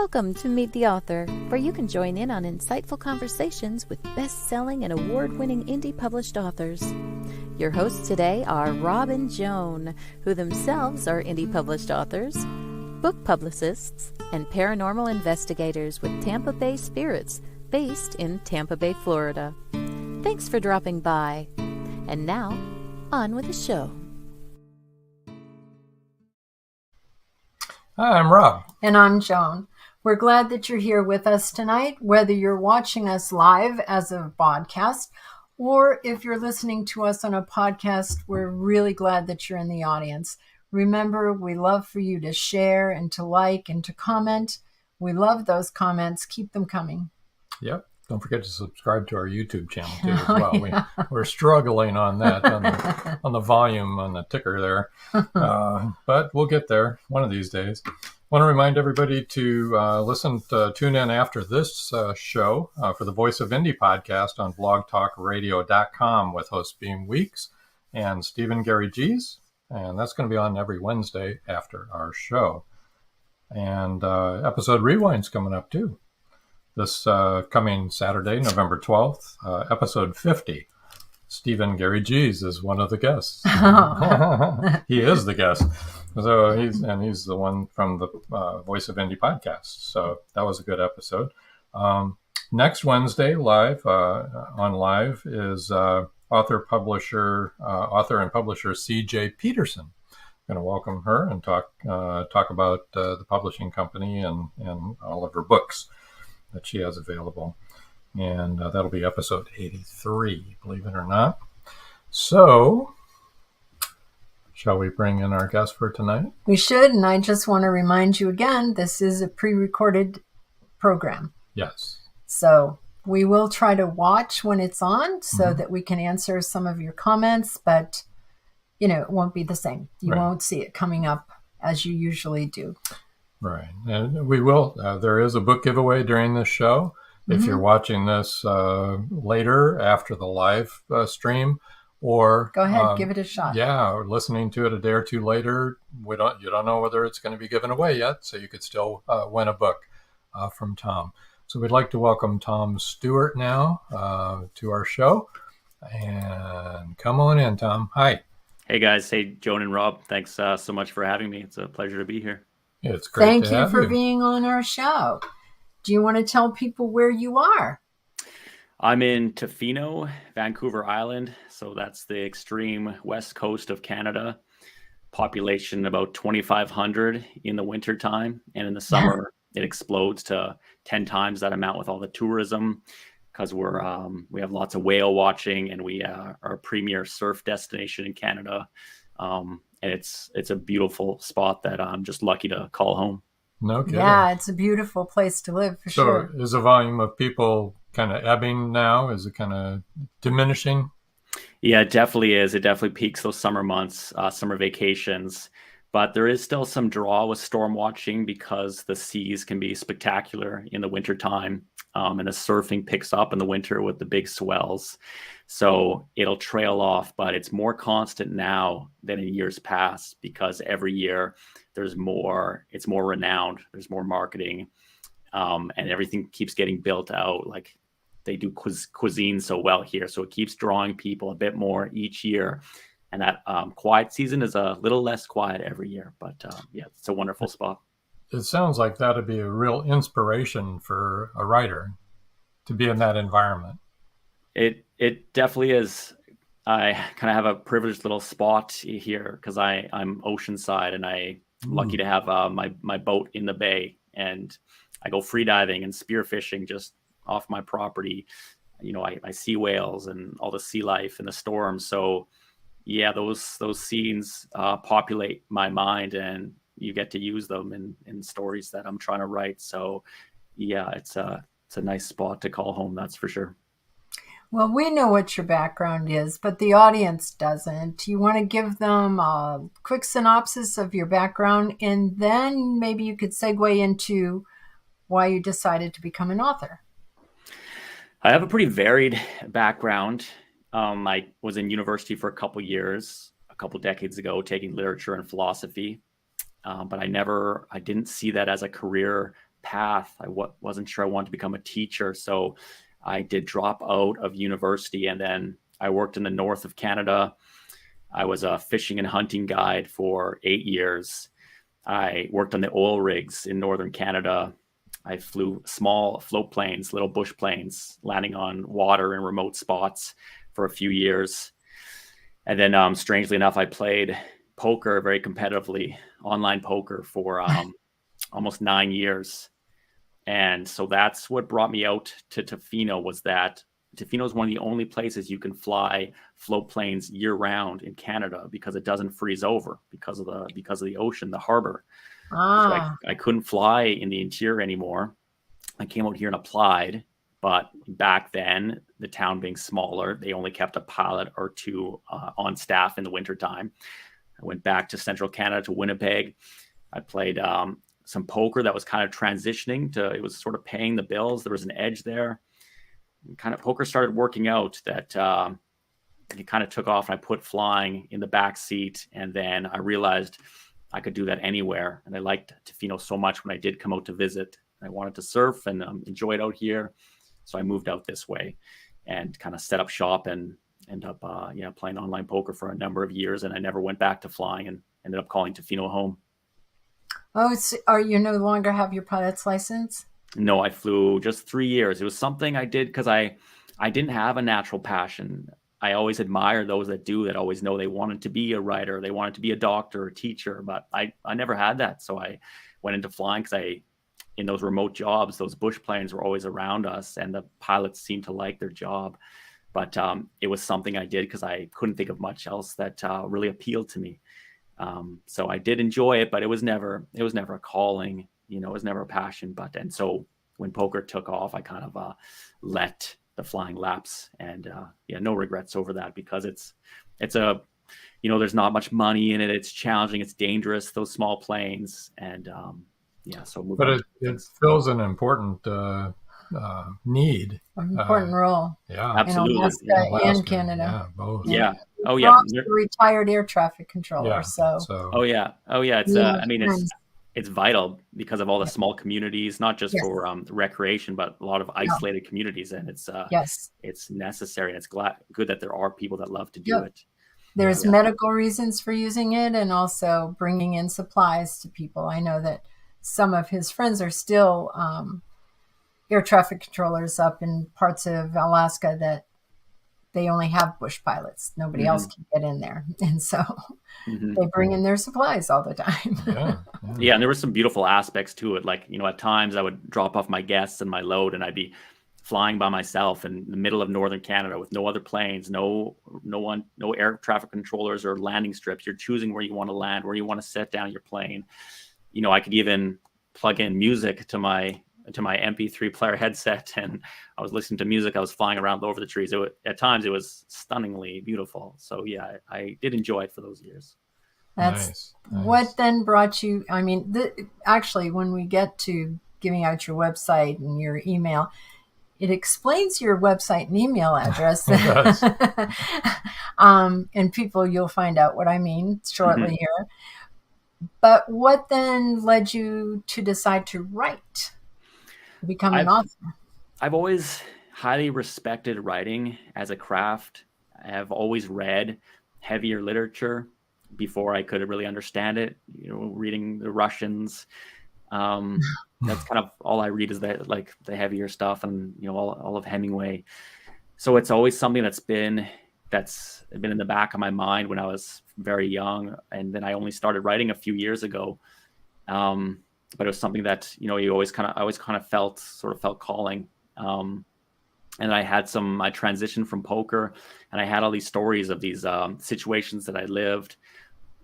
Welcome to Meet the Author, where you can join in on insightful conversations with best-selling and award-winning indie published authors. Your hosts today are Rob and Joan, who themselves are indie published authors, book publicists, and paranormal investigators with Tampa Bay Spirits, based in Tampa Bay, Florida. Thanks for dropping by. And now, on with the show. Hi, I'm Rob. And I'm Joan. We're glad that you're here with us tonight, whether you're watching us live as a podcast or if you're listening to us on a podcast. We're really glad that you're in the audience. Remember, we love for you to share and to like and to comment. We love those comments. Keep them coming. Yep. Don't forget to subscribe to our YouTube channel too as well. We're struggling on that, on the volume, on the ticker there. But we'll get there one of these days. I want to remind everybody to tune in after this show for the Voice of Indie podcast on blogtalkradio.com with host Beam Weeks and Stephen Gary G's. And that's going to be on every Wednesday after our show. And episode rewind's coming up too. This coming Saturday, November 12th, episode 50. Stephen Gary G's is one of the guests. He is the guest. So he's the one from the Voice of Indie podcast. So that was a good episode. Next Wednesday, live is author and publisher C.J. Peterson. I'm going to welcome her and talk about the publishing company and all of her books that she has available. And that'll be episode 83, believe it or not. So, shall we bring in our guest for tonight? We should, and I just want to remind you again, this is a pre-recorded program. Yes. So we will try to watch when it's on so that we can answer some of your comments, but, it won't be the same. You won't see it coming up as you usually do. Right. And we will. There is a book giveaway during this show. If you're watching this later after the live stream, or go ahead, give it a shot. Yeah, or listening to it a day or two later, you don't know whether it's going to be given away yet, so you could still win a book from Tom. So we'd like to welcome Tom Stewart now to our show, and come on in, Tom. Hi. Hey guys. Hey Joan and Rob. Thanks so much for having me. It's a pleasure to be here. Yeah, it's great. Thank you for being on our show. Do you want to tell people where you are? I'm in Tofino, Vancouver Island. So that's the extreme west coast of Canada. Population about 2,500 in the wintertime. And in the summer, it explodes to 10 times that amount with all the tourism, because we have lots of whale watching, and we are a premier surf destination in Canada. And it's a beautiful spot that I'm just lucky to call home. No kidding. Yeah, it's a beautiful place to live for sure. So is the volume of people kind of ebbing now? Is it kind of diminishing? Yeah, it definitely is. It definitely peaks those summer months, summer vacations. But there is still some draw with storm watching because the seas can be spectacular in the wintertime. And the surfing picks up in the winter with the big swells. So it'll trail off, but it's more constant now than in years past because every year it's more renowned, there's more marketing, and everything keeps getting built out. Like they do cuisine so well here. So it keeps drawing people a bit more each year. And that quiet season is a little less quiet every year. But yeah, it's a wonderful spot. It sounds like that'd be a real inspiration for a writer to be in that environment. It definitely is. I kind of have a privileged little spot here because I'm oceanside, and I'm lucky to have my boat in the bay, and I go free diving and spearfishing just off my property. I see whales and all the sea life and the storms. So yeah, those scenes populate my mind, and you get to use them in stories that I'm trying to write. So yeah, it's a nice spot to call home, that's for sure. Well, we know what your background is, but the audience doesn't. You want to give them a quick synopsis of your background, and then maybe you could segue into why you decided to become an author. I have a pretty varied background. I was in university for a couple decades ago, taking literature and philosophy. But I didn't see that as a career path. I wasn't sure I wanted to become a teacher. So I did drop out of university, and then I worked in the north of Canada. I was a fishing and hunting guide for 8 years. I worked on the oil rigs in northern Canada. I flew small float planes, little bush planes, landing on water in remote spots for a few years. And then, strangely enough, I played poker very competitively, online poker for almost 9 years. And so that's what brought me out to Tofino, was that Tofino is one of the only places you can fly float planes year round in Canada, because it doesn't freeze over because of the ocean, the harbor. So I couldn't fly in the interior anymore. I came out here and applied, but back then, the town being smaller, they only kept a pilot or two on staff in the wintertime. I went back to central Canada, to Winnipeg. I played some poker that was kind of transitioning to, it was sort of paying the bills. There was an edge there. And kind of poker started working out that it kind of took off, and I put flying in the back seat. And then I realized I could do that anywhere. And I liked Tofino so much when I did come out to visit. I wanted to surf and enjoy it out here. So I moved out this way and kind of set up shop and ended up playing online poker for a number of years. And I never went back to flying, and ended up calling Tofino home. Oh, are you no longer have your pilot's license? No, I flew just 3 years. It was something I did because I didn't have a natural passion. I always admire those that do, that always know they wanted to be a writer, they wanted to be a doctor or teacher, but I never had that. So I went into flying because in those remote jobs, those bush planes were always around us, and the pilots seemed to like their job. But it was something I did because I couldn't think of much else that really appealed to me. So I did enjoy it, but it was never a calling, it was never a passion. And so when poker took off, I kind of let the flying lapse, and no regrets over that, because it's a, there's not much money in it. It's challenging. It's dangerous, those small planes. And but it fills an important need. An important role. Yeah, absolutely. In Alaska and Canada. Yeah, both. Yeah. Oh, yeah. Rob's a retired air traffic controller. Yeah. So. Oh, yeah. It's, it's vital because of all the small communities, not just for recreation, but a lot of isolated communities. And it's it's necessary. And it's good that there are people that love to do it. There's medical reasons for using it, and also bringing in supplies to people. I know that some of his friends are still air traffic controllers up in parts of Alaska that they only have bush pilots. Nobody else can get in there. And so they bring in their supplies all the time. Yeah. And there were some beautiful aspects to it. Like, at times I would drop off my guests and my load, and I'd be flying by myself in the middle of northern Canada with no other planes, no air traffic controllers or landing strips. You're choosing where you want to land, where you want to set down your plane. I could even plug in music to my MP3 player headset, and I was listening to music. I was flying around over the trees. At times it was stunningly beautiful. So yeah, I did enjoy it for those years. That's nice. What then brought you, actually, when we get to giving out your website and your email, it explains your website and email address. And people, you'll find out what I mean shortly here. But what then led you to decide to write, become an author? I've always highly respected writing as a craft. I have always read heavier literature before I could really understand it. Reading the Russians. That's kind of all I read, is the heavier stuff, and all of Hemingway. So it's always something that's been in the back of my mind when I was very young, and then I only started writing a few years ago. But it was something that I always kind of felt calling. And I transitioned from poker, and I had all these stories of these situations that I lived,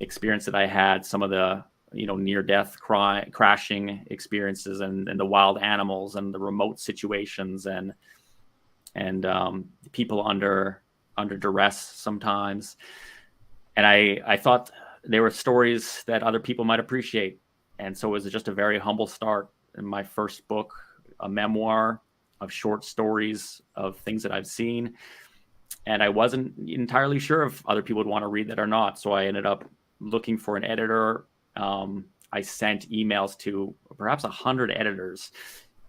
experience that I had, some of the near-death crashing experiences, and the wild animals, and the remote situations, and people under duress sometimes. And I thought they were stories that other people might appreciate. And so it was just a very humble start in my first book, a memoir of short stories of things that I've seen. And I wasn't entirely sure if other people would want to read that or not. So I ended up looking for an editor, I sent emails to perhaps 100 editors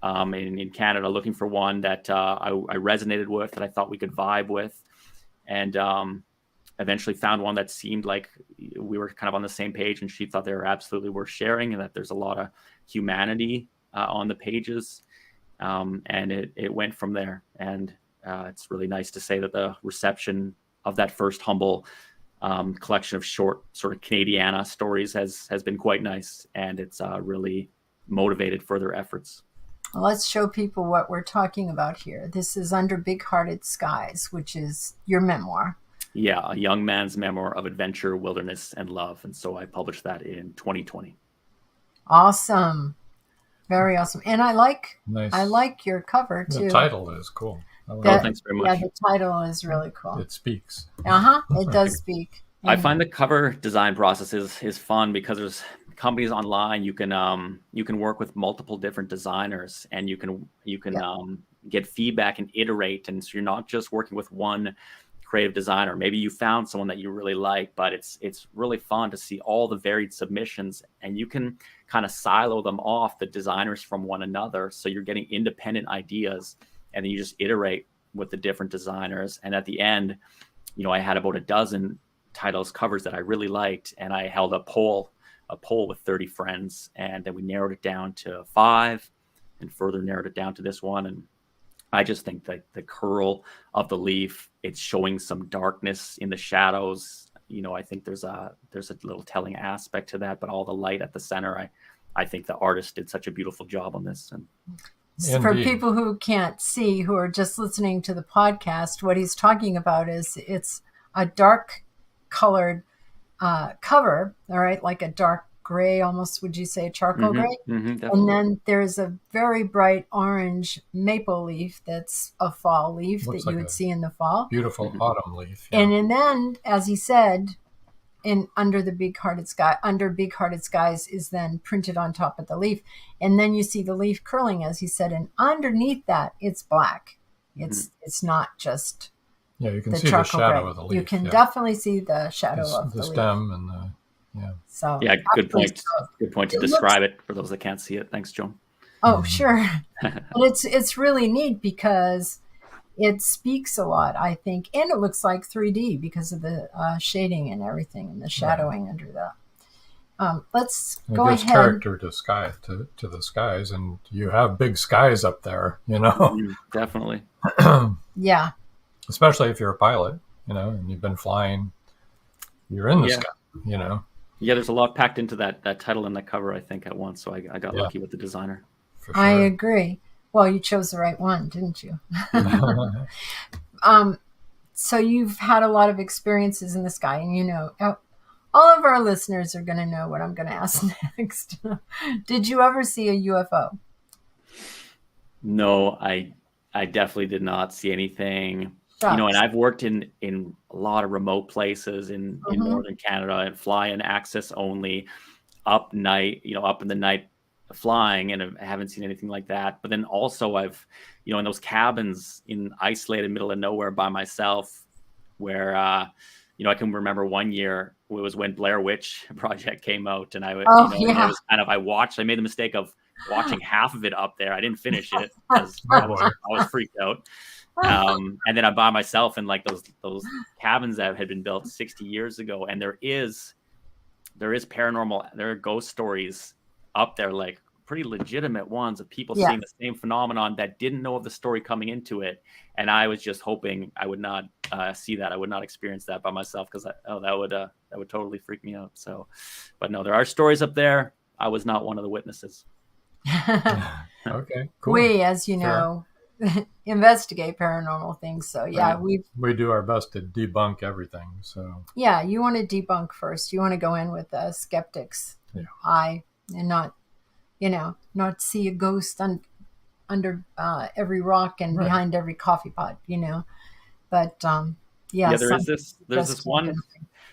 in Canada, looking for one that I resonated with, that I thought we could vibe with, and eventually found one that seemed like we were kind of on the same page, and she thought they were absolutely worth sharing, and that there's a lot of humanity on the pages, and it went from there. And it's really nice to say that the reception of that first humble collection of short sort of Canadiana stories has been quite nice, and it's really motivated further efforts. Well, let's show people what we're talking about here. This is Under Big-Hearted Skies, which is your memoir. Yeah, a young man's memoir of adventure, wilderness, and love. And so I published that in 2020. Awesome. Very awesome. And I like your cover too. The title is cool. Thanks very much. Yeah, the title is really cool. It speaks. It does speak. I find the cover design process is fun because there's companies online you can work with multiple different designers, and you can get feedback and iterate, and so you're not just working with one creative designer. Maybe you found someone that you really like, but it's really fun to see all the varied submissions, and you can kind of silo them off, the designers from one another, so you're getting independent ideas, and then you just iterate with the different designers. And at the end, I had about a dozen titles, covers that I really liked, and I held a poll with 30 friends, and then we narrowed it down to 5 and further narrowed it down to this one. And I just think that the curl of the leaf, it's showing some darkness in the shadows. I think there's a little telling aspect to that, but all the light at the center, I think the artist did such a beautiful job on this. And for people who can't see, who are just listening to the podcast, what he's talking about is it's a dark colored cover, all right, like a dark gray, almost, would you say charcoal gray? And then there's a very bright orange maple leaf that's a fall leaf that you would see in the fall. Beautiful autumn leaf. Yeah. And then, as he said, under Big-Hearted Skies is then printed on top of the leaf. And then you see the leaf curling, as he said, and underneath that, it's black. It's not just you can see the shadow of the leaf. You can definitely see the shadow of the stem leaf. And the So good point. Good point to describe it for those that can't see it. Thanks, Joan. Oh, sure. But it's really neat because it speaks a lot, I think, and it looks like 3D because of the shading and everything and the shadowing under that. Let's go ahead. It gives character to the skies, and you have big skies up there, Definitely. Yeah. Especially if you're a pilot, and you've been flying, you're in the sky, Yeah, there's a lot packed into that title and that cover, I think, at once. So I got lucky with the designer. For sure. I agree. Well, you chose the right one, didn't you? So you've had a lot of experiences in the sky, and all of our listeners are going to know what I'm going to ask next. Did you ever see a UFO? No, I definitely did not see anything. And I've worked in a lot of remote places in northern Canada and fly in access only, up in the night flying, and I haven't seen anything like that. But then also I've, in those cabins in isolated middle of nowhere by myself, where I can remember one year it was when Blair Witch Project came out, and I made the mistake of watching half of it up there. I didn't finish it because I was freaked out. And then I'm by myself in like those cabins that had been built 60 years ago, and there is paranormal, there are ghost stories up there, like pretty legitimate ones of people seeing the same phenomenon that didn't know of the story coming into it. And I was just hoping I would not see that, I would not experience that by myself, because that would totally freak me out. So, but no, there are stories up there. I was not one of the witnesses. Okay, cool. We, as you know, investigate paranormal things. So we do our best to debunk everything. So you want to debunk first. You want to go in with skeptics eye, and not see a ghost under every rock and behind every coffee pot. But there's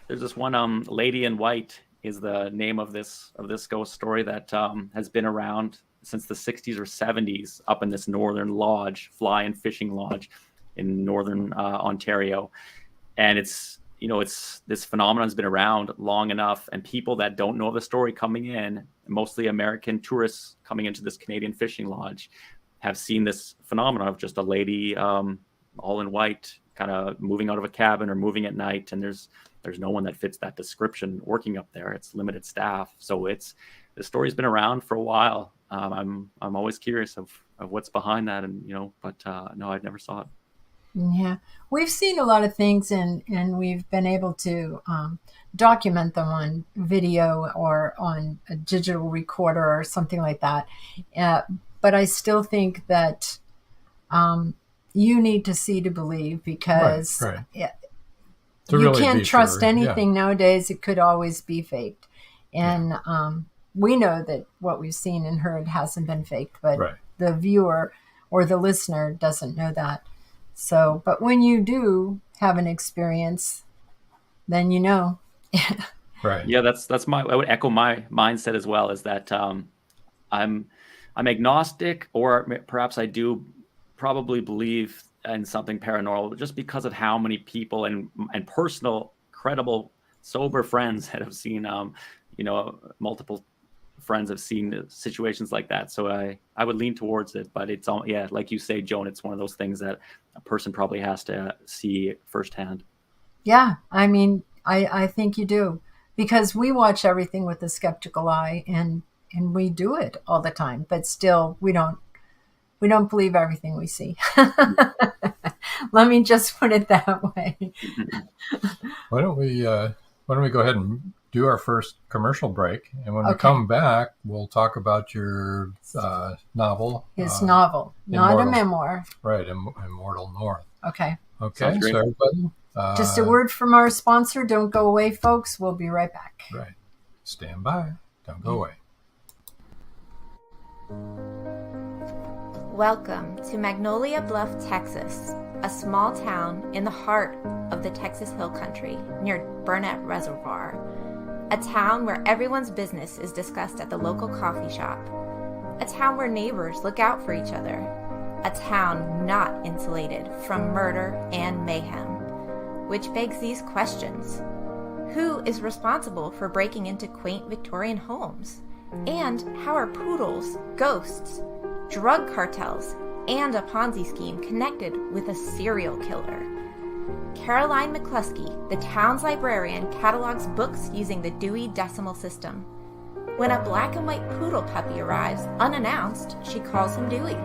this one Lady in White is the name of this ghost story that has been around since the 60s or 70s up in this northern lodge, fly and fishing lodge in northern Ontario. And it's it's this phenomenon has been around long enough, and people that don't know the story coming in, mostly American tourists coming into this Canadian fishing lodge, have seen this phenomenon of just a lady all in white kind of moving out of a cabin or moving at night, and there's no one that fits that description working up there. It's limited staff, so the story's been around for a while. I'm always curious of what's behind that, and but no, I never saw it. Yeah, we've seen a lot of things, and we've been able to document them on video or on a digital recorder or something like that. But I still think that you need to see to believe, because Right. You really can't be trust sure. anything nowadays. It could always be faked. And we know that what we've seen and heard hasn't been faked, but Right. the viewer or the listener doesn't know that. So, but when you do have an experience, then you know. Right. Yeah, I would echo my mindset as well, is that I'm agnostic, or perhaps I do probably believe in something paranormal, just because of how many people and personal, credible, sober friends that have seen, multiple friends have seen situations like that. So I would lean towards it, but it's all, like you say, Joan, it's one of those things that a person probably has to see firsthand. Yeah, I mean, I think you do, because we watch everything with a skeptical eye, and we do it all the time, but still we don't believe everything we see. Let me just put it that way. Why don't we go ahead and do our first commercial break, and when we Okay. come back, we'll talk about your novel. His novel, not Immortal. a memoir. Right, Immortal North. Okay. Okay, Sounds great. so everybody, Just a word from our sponsor. Don't go away, folks. We'll be right back. right, stand by. Don't go away. Welcome to Magnolia Bluff, Texas, a small town in the heart of the Texas Hill Country near Burnett Reservoir. A town where everyone's business is discussed at the local coffee shop. A town where neighbors look out for each other. A town not insulated from murder and mayhem. Which begs these questions. Who is responsible for breaking into quaint Victorian homes? And how are poodles, ghosts, drug cartels, and a Ponzi scheme connected with a serial killer? Caroline McCluskey, the town's librarian, catalogs books using the Dewey Decimal System. When a black and white poodle puppy arrives unannounced, she calls him Dewey.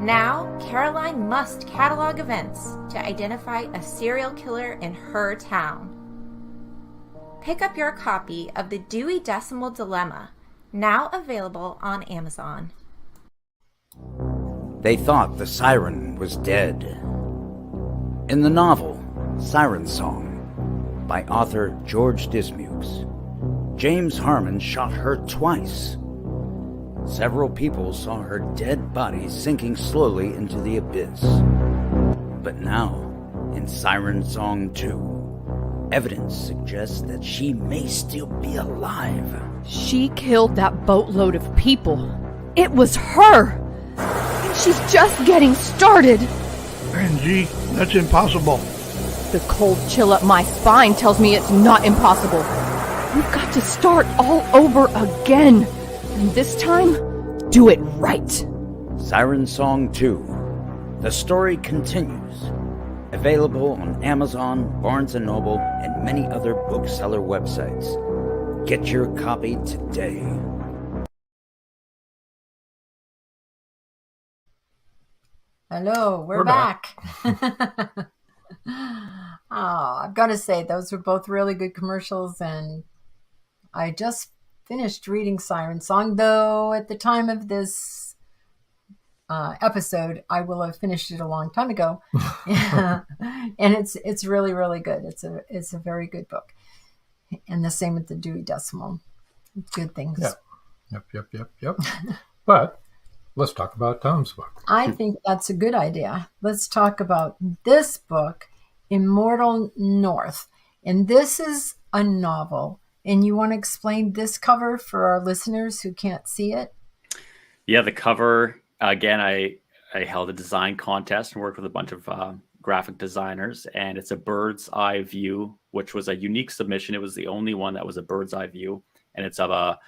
Now, Caroline must catalog events to identify a serial killer in her town. Pick up your copy of the Dewey Decimal Dilemma, now available on Amazon. They thought the siren was dead. In the novel Siren Song by author George Dismukes, James Harmon shot her twice. Several people saw her dead body sinking slowly into the abyss. But now, in Siren Song 2, evidence suggests that she may still be alive. She killed that boatload of people. It was her! And she's just getting started! Angie, that's impossible. The cold chill up my spine tells me it's not impossible. We've got to start all over again. And this time, do it right. Siren Song 2. The story continues. Available on Amazon, Barnes & Noble, and many other bookseller websites. Get your copy today. Hello, we're back. I've got to say, those were both really good commercials, and I just finished reading Siren Song, though at the time of this episode, I will have finished it a long time ago. And it's really, really good. It's a very good book. And the same with the Dewey Decimal. Good things. Yep. But let's talk about Tom's book. I think that's a good idea. Let's talk about this book, Immortal North. And this is a novel. And you want to explain this cover for our listeners who can't see it? Yeah, the cover, again, I held a design contest and worked with a bunch of graphic designers, and it's a bird's eye view, which was a unique submission. It was the only one that was a bird's eye view, and it's of a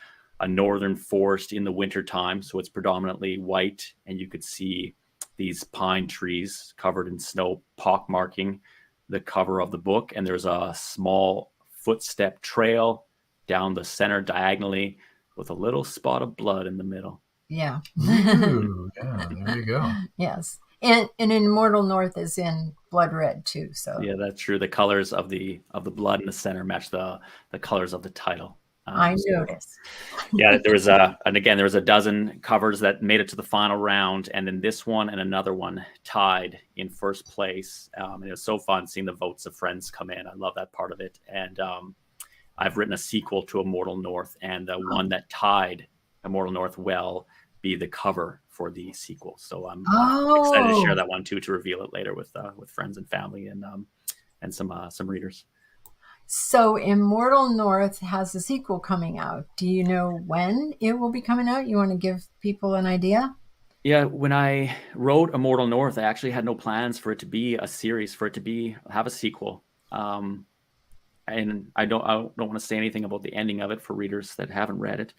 northern forest in the wintertime. So it's predominantly white, and you could see these pine trees covered in snow pockmarking the cover of the book. And there's a small footstep trail down the center diagonally with a little spot of blood in the middle. Yeah. Ooh, yeah, there you go. Yes. And Immortal North is in blood red too. So Yeah, that's true. The colors of the blood in the center match the colors of the title. I noticed. Yeah, there was a dozen covers that made it to the final round, and then this one and another one tied in first place. And it was so fun seeing the votes of friends come in. I love that part of it. And I've written a sequel to Immortal North, and the one that tied Immortal North will be the cover for the sequel. So I'm excited to share that one too, to reveal it later with friends and family and some readers. So Immortal North has a sequel coming out. Do you know when it will be coming out? You want to give people an idea? Yeah, when I wrote Immortal North, I actually had no plans for it to be a series, for it to have a sequel. And I don't want to say anything about the ending of it for readers that haven't read it.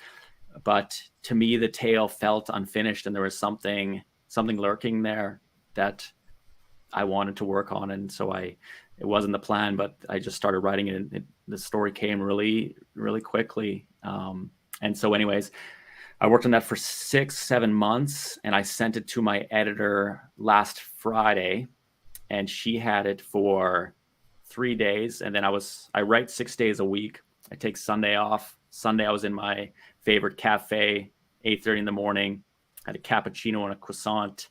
But to me, the tale felt unfinished, and there was something lurking there that I wanted to work on. And so it wasn't the plan, but I just started writing it, and the story came really, really quickly. And so anyways, I worked on that for 6-7 months, and I sent it to my editor last Friday, and she had it for 3 days. And then I write 6 days a week. I take Sunday off. Sunday, I was in my favorite cafe, 8:30 in the morning, had a cappuccino and a croissant,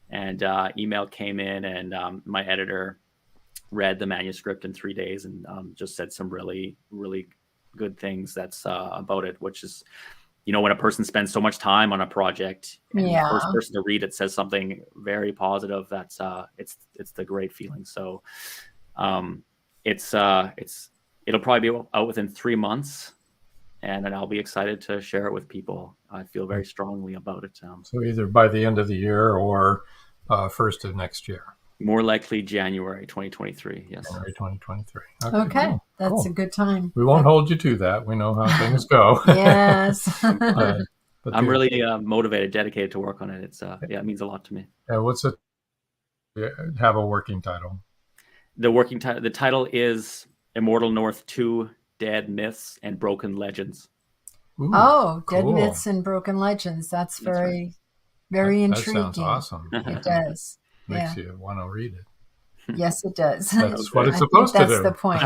and email came in, and my editor read the manuscript in 3 days and just said some really, really good things about it, which is, when a person spends so much time on a project and the first person to read it says something very positive, that's it's the great feeling. So it'll probably be out within 3 months, and then I'll be excited to share it with people. I feel very strongly about it. So either by the end of the year or first of next year. More likely January 2023. Yes. January 2023. Okay. Cool. That's Cool. a good time. We won't hold you to that. We know how things go. Yes. But I'm really motivated, dedicated to work on it. It means a lot to me. What's it? Have a working title. The title is Immortal North 2: Dead Myths and Broken Legends. Ooh, Dead cool. Myths and Broken Legends. That's very, very That intriguing. sounds awesome. It does. Makes you want to read it. Yes, it does. That's what it's I supposed think to do. That's the point.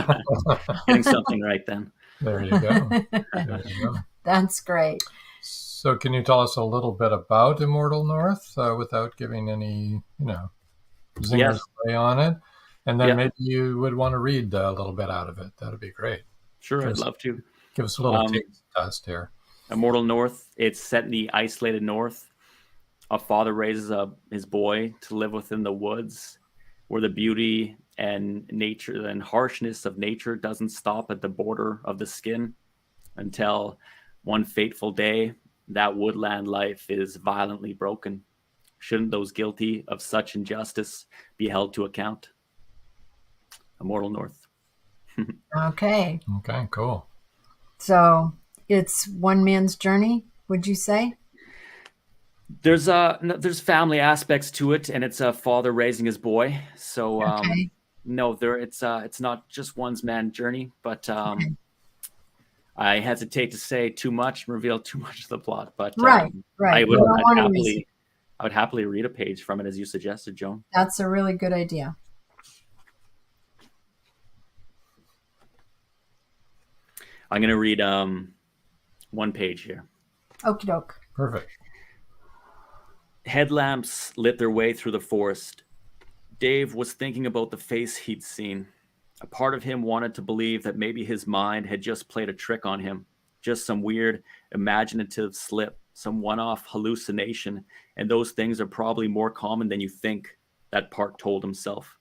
Getting something right then. There you go. There you go. That's great. So can you tell us a little bit about Immortal North without giving any, zingers away on it? And then maybe you would want to read a little bit out of it. That'd be great. Sure, I'd love to. Give us a little taste test here. Immortal North, it's set in the isolated North. A father raises his boy to live within the woods, where the beauty and nature and harshness of nature doesn't stop at the border of the skin, until one fateful day that woodland life is violently broken. Shouldn't those guilty of such injustice be held to account? Immortal North. Okay. Okay, cool. So it's one man's journey, would you say? There's family aspects to it, and it's a father raising his boy. So no, it's not just one's man journey, but I hesitate to say too much and reveal too much of the plot. But right. I would happily read a page from it, as you suggested, Joan. That's a really good idea. I'm going to read one page here. Okie doke. Perfect. Headlamps lit their way through the forest. Dave was thinking about the face he'd seen. A part of him wanted to believe that maybe his mind had just played a trick on him, just some weird imaginative slip, some one-off hallucination, and those things are probably more common than you think, that part told himself.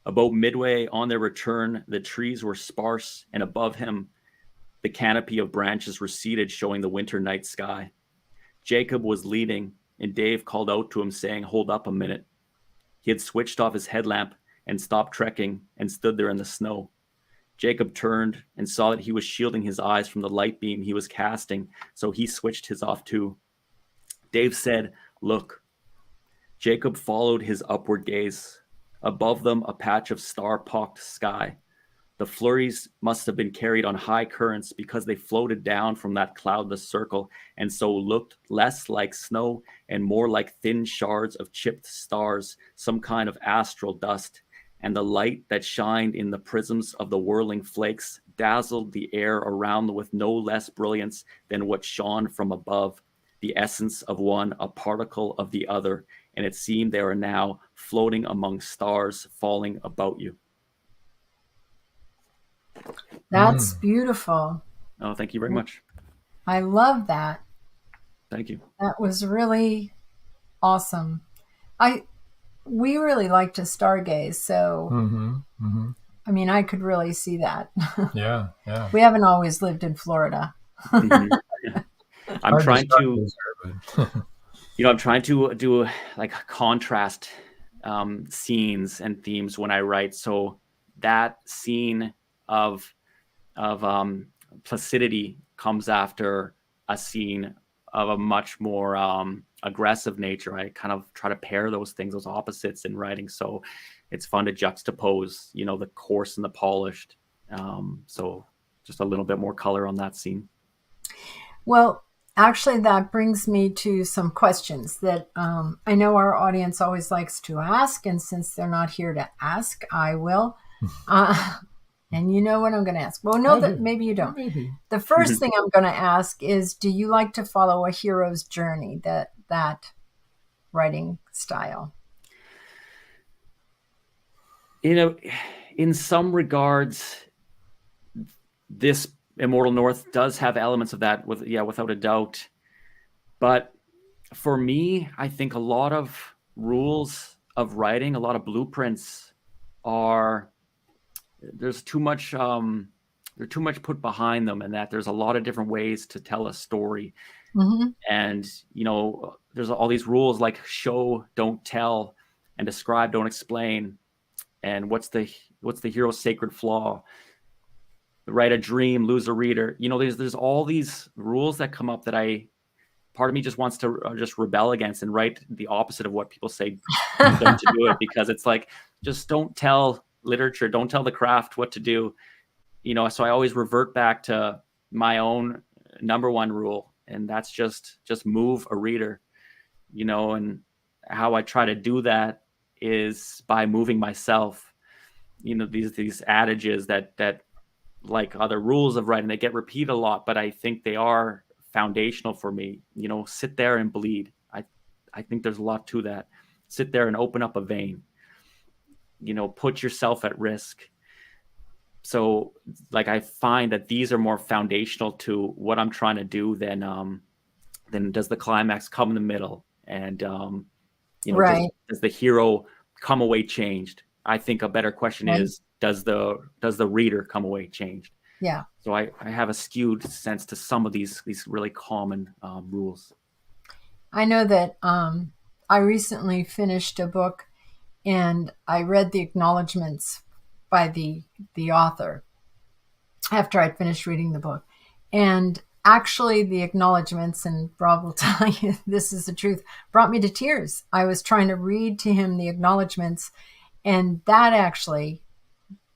About midway on their return, the trees were sparse, and above him, the canopy of branches receded, showing the winter night sky. Jacob was leading, and Dave called out to him, saying, "Hold up a minute." He had switched off his headlamp and stopped trekking and stood there in the snow. Jacob turned and saw that he was shielding his eyes from the light beam he was casting, so he switched his off too. Dave said, "Look." Jacob followed his upward gaze. Above them, a patch of star-pocked sky. The flurries must have been carried on high currents because they floated down from that cloudless circle and so looked less like snow and more like thin shards of chipped stars, some kind of astral dust. And the light that shined in the prisms of the whirling flakes dazzled the air around them with no less brilliance than what shone from above, the essence of one, a particle of the other, and it seemed they are now floating among stars falling about you. That's beautiful. Oh, thank you very much. I love that. Thank you. That was really awesome. We really like to stargaze, so I mean, I could really see that. Yeah. We haven't always lived in Florida. I'm trying to, I'm trying to do like contrast scenes and themes when I write. So that scene of placidity comes after a scene of a much more aggressive nature. I kind of try to pair those things, those opposites in writing. So it's fun to juxtapose, the coarse and the polished. So just a little bit more color on that scene. Well, actually, that brings me to some questions that I know our audience always likes to ask. And since they're not here to ask, I will. And you know what I'm going to ask. Well, no, that maybe you don't. Maybe. The first thing I'm going to ask is, do you like to follow a hero's journey, that writing style? In some regards, this Immortal North does have elements of that, without a doubt. But for me, I think a lot of rules of writing, a lot of blueprints there's too much put behind them, and that there's a lot of different ways to tell a story. And there's all these rules like show, don't tell, and describe, don't explain, and what's the hero's sacred flaw, write a dream, lose a reader. There's all these rules that come up that part of me just wants to just rebel against and write the opposite of what people say to do it, because it's like, just don't tell literature, don't tell the craft what to do. So I always revert back to my own number one rule, and that's just move a reader, and how I try to do that is by moving myself. These adages that like other rules of writing, they get repeated a lot, but I think they are foundational for me. Sit there and bleed. I think there's a lot to that. Sit there and open up a vein. Put yourself at risk. So like, I find that these are more foundational to what I'm trying to do than does the climax come in the middle, and right. does the hero come away changed? I think a better question is, does the reader come away changed? Yeah. So I have a skewed sense to some of these really common rules. I know that I recently finished a book, and I read the acknowledgments by the author after I'd finished reading the book. And actually the acknowledgments, and Rob will tell you this is the truth, brought me to tears. I was trying to read to him the acknowledgments, and that actually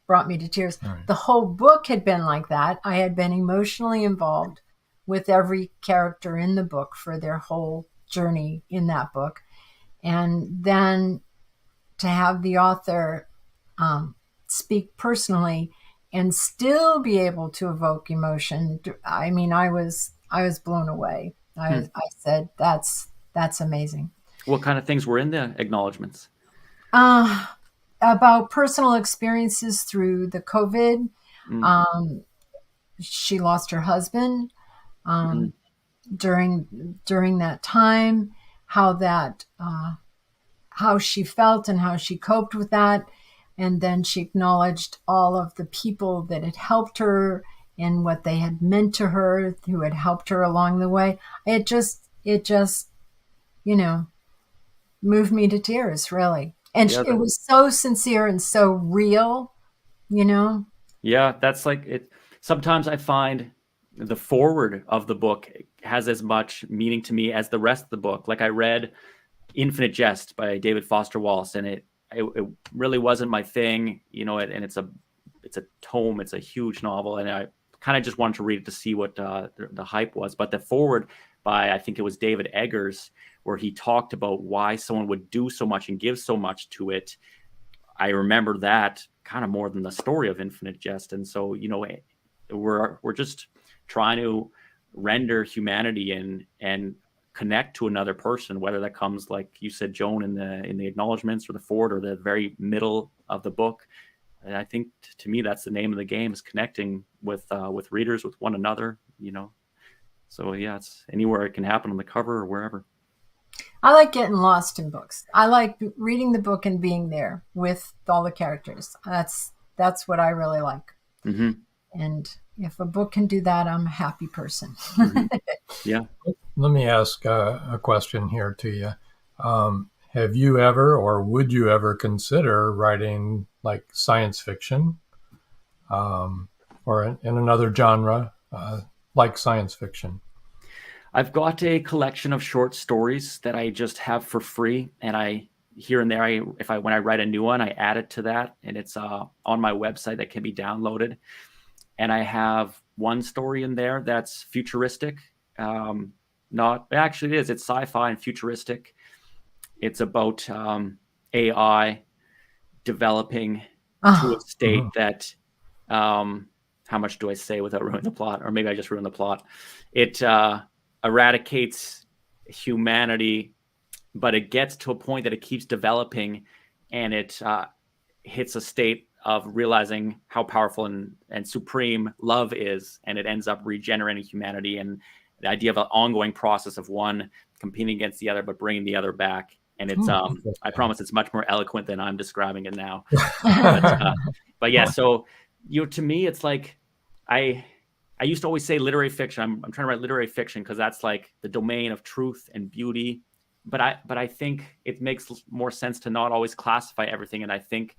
brought me to tears. Right. The whole book had been like that. I had been emotionally involved with every character in the book for their whole journey in that book. And then to have the author speak personally and still be able to evoke emotion, I mean, I was blown away. I said, that's amazing. What kind of things were in the acknowledgments? About personal experiences through the COVID. She lost her husband during that time, how she felt and how she coped with that. And then she acknowledged all of the people that had helped her and what they had meant to her, who had helped her along the way. It just moved me to tears, really. And Yeah, it was so sincere and so real, you know? yeah, that's like it. Sometimes I find the forward of the book has as much meaning to me as the rest of the book. Like I read Infinite Jest by David Foster Wallace, and it really wasn't my thing, and it's a tome, it's a huge novel, and I kind of just wanted to read it to see what the hype was. But the forward by, I think it was David Eggers, where he talked about why someone would do so much and give so much to it. I remember that kind of more than the story of Infinite Jest. And so, we're just trying to render humanity and connect to another person, whether that comes, like you said, Joan, in the acknowledgments or the forward or the very middle of the book. And I think to me, that's the name of the game, is connecting with readers, with one another, So yeah, it's anywhere it can happen, on the cover or wherever. I like getting lost in books. I like reading the book and being there with all the characters. That's what I really like. Mm-hmm. And if a book can do that, I'm a happy person. Mm-hmm. Yeah. Let me ask a question here to you. Have you ever, or would you ever consider writing like science fiction, or in another genre like science fiction? I've got a collection of short stories that I just have for free, and I here and there, when I write a new one, I add it to that, and it's on my website that can be downloaded. And I have one story in there that's futuristic. Not actually, it is. It's sci-fi and futuristic. It's about AI developing to a state that. How much do I say without ruining the plot? Or maybe I just ruined the plot. It eradicates humanity, but it gets to a point that it keeps developing, and it hits a state of realizing how powerful and supreme love is, and it ends up regenerating humanity, and the idea of an ongoing process of one competing against the other but bringing the other back. And it's I promise it's much more eloquent than I'm describing it now. But yeah, so to me, it's like I used to always say literary fiction. I'm trying to write literary fiction because that's like the domain of truth and beauty. But I think it makes more sense to not always classify everything. And I think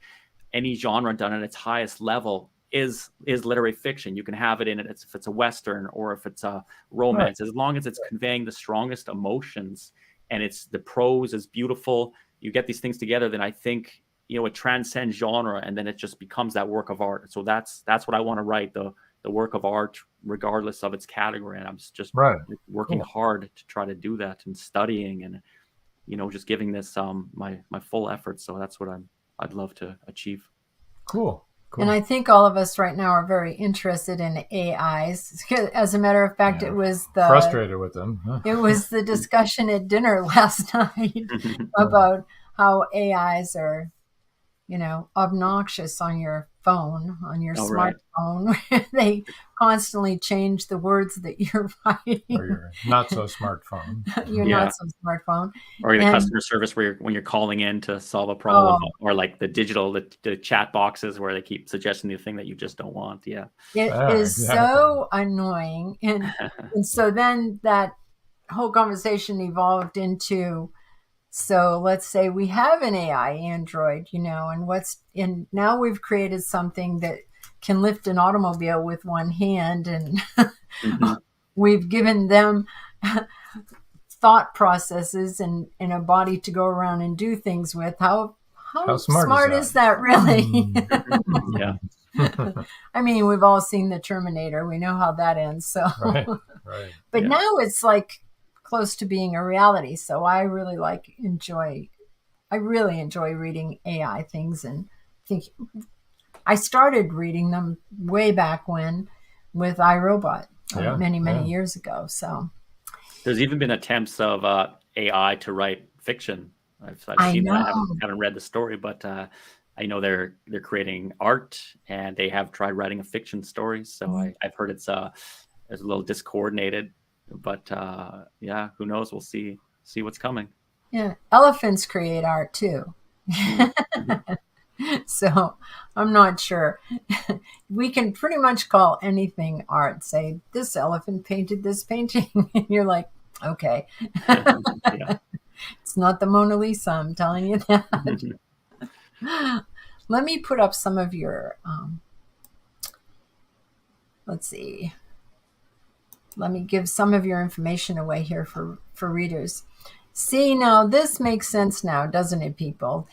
any genre done at its highest level is literary fiction. You can have it in it if it's a Western or if it's a romance, as long as it's conveying the strongest emotions and the prose is beautiful. You get these things together, then I think it transcends genre, and then it just becomes that work of art. So that's what I want to write, the work of art, regardless of its category. And I'm just working hard to try to do that, and studying and just giving this my full effort. So that's what I'd love to achieve. Cool. And I think all of us right now are very interested in AIs. As a matter of fact, it was frustrated with them. Huh? It was the discussion at dinner last night about how AIs are, obnoxious on your phone, on your smartphone. They constantly change the words that you're writing. Or your not so smartphone. Not so smartphone. Or the customer service when you're calling in to solve a problem, or like the digital, the chat boxes where they keep suggesting the thing that you just don't want. Yeah. It is so annoying. And so then that whole conversation evolved into, so let's say we have an AI android, and now we've created something that can lift an automobile with one hand, and we've given them thought processes and a body to go around and do things with. How smart is that really? Yeah. I mean, we've all seen the Terminator. We know how that ends. So, but now it's like close to being a reality. So I really enjoy reading AI things, and think I started reading them way back when with iRobot many years ago. So there's even been attempts of AI to write fiction. I've seen that. I haven't read the story, but I know they're creating art, and they have tried writing a fiction story. So I've heard it's a little discoordinated. But who knows? We'll see what's coming. Yeah, elephants create art too. So I'm not sure. We can pretty much call anything art. Say, this elephant painted this painting. And you're like, okay. It's not the Mona Lisa, I'm telling you that. Let me put up some of your, let's see. Let me give some of your information away here for readers. See, now this makes sense now, doesn't it, people?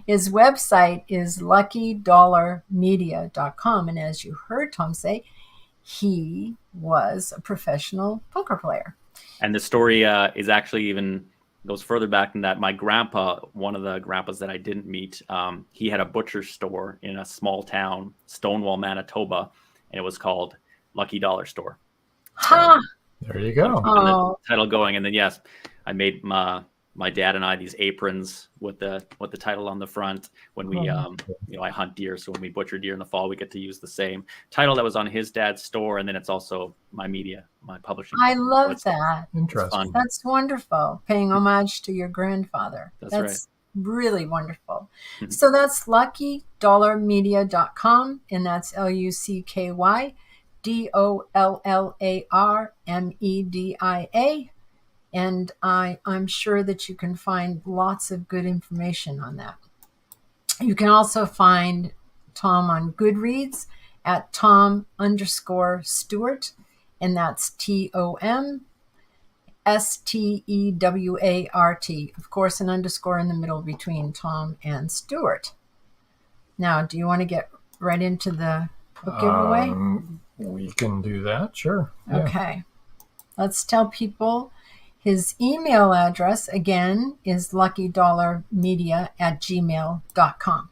His website is luckydollarmedia.com. And as you heard Tom say, he was a professional poker player. And the story is actually even goes further back than that. My grandpa, one of the grandpas that I didn't meet, he had a butcher store in a small town, Stonewall, Manitoba, and it was called Lucky Dollar Store. Ha! There you go. Oh. The title going, and then yes, I made my dad and I these aprons with the title on the front. When we I hunt deer, so when we butcher deer in the fall, we get to use the same title that was on his dad's store, and then it's also my publishing. I love that. Interesting. That's wonderful. Paying homage to your grandfather. That's right. Really wonderful. So that's luckydollarmedia.com, and that's luckydollarmedia. And I'm sure that you can find lots of good information on that. You can also find Tom on Goodreads at Tom_Stewart, and that's TOMSTEWART. Of course, an underscore in the middle between Tom and Stewart. Now, do you want to get right into the book giveaway? We can do that, sure. Yeah. Okay. Let's tell people his email address, again, is luckydollarmedia@gmail.com.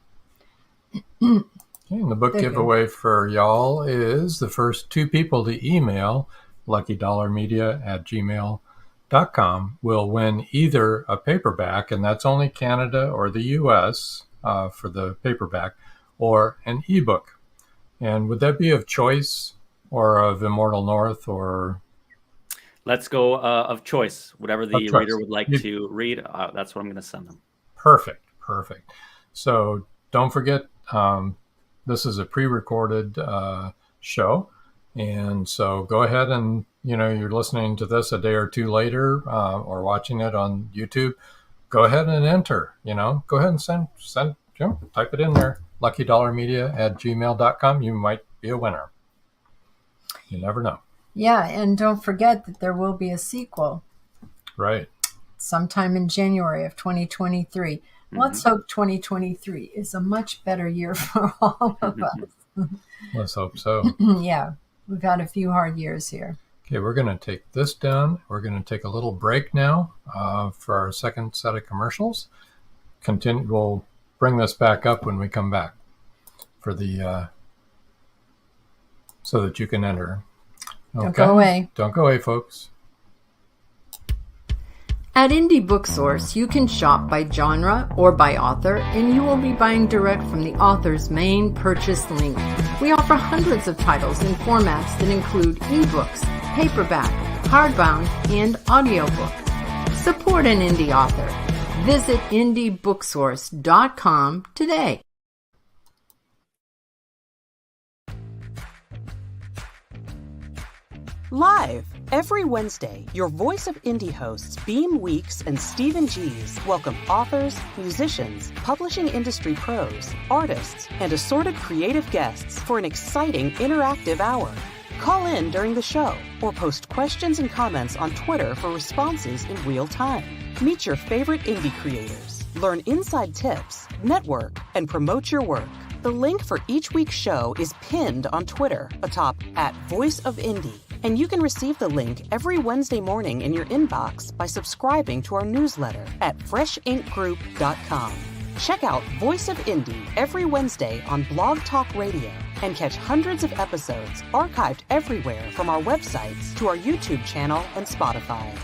Okay, and the book giveaway for y'all is the first 2 people to email luckydollarmedia@gmail.com will win either a paperback, and that's only Canada or the U.S. For the paperback, or an ebook. And would that be of choice or of Immortal North or... Let's go of choice. Whatever the reader would like to read, that's what I'm going to send them. Perfect. So don't forget, this is a pre-recorded show. And so go ahead and, you're listening to this a day or two later or watching it on YouTube. Go ahead and enter, go ahead and send type it in there, luckydollarmedia@gmail.com. You might be a winner. You never know. Yeah, and don't forget that there will be a sequel. Right. Sometime in January of 2023. Let's hope 2023 is a much better year for all of us. Let's hope so. Yeah, we've had a few hard years here. Okay, we're going to take this down. We're going to take a little break now for our second set of commercials. We'll bring this back up when we come back for the so that you can enter. Okay. Don't go away. Don't go away, folks. At Indie Booksource, you can shop by genre or by author, and you will be buying direct from the author's main purchase link. We offer hundreds of titles in formats that include ebooks, paperback, hardbound, and audiobook. Support an indie author. Visit indiebooksource.com today. Live every Wednesday, your Voice of Indie hosts Beam Weeks and Stephen Gees welcome authors, musicians, publishing industry pros, artists, and assorted creative guests for an exciting interactive hour. Call in during the show or post questions and comments on Twitter for responses in real time. Meet your favorite indie creators, learn inside tips, network, and promote your work. The link for each week's show is pinned on Twitter atop @VoiceOfIndie. And you can receive the link every Wednesday morning in your inbox by subscribing to our newsletter at freshinkgroup.com. Check out Voice of Indie every Wednesday on Blog Talk Radio and catch hundreds of episodes archived everywhere from our websites to our YouTube channel and Spotify.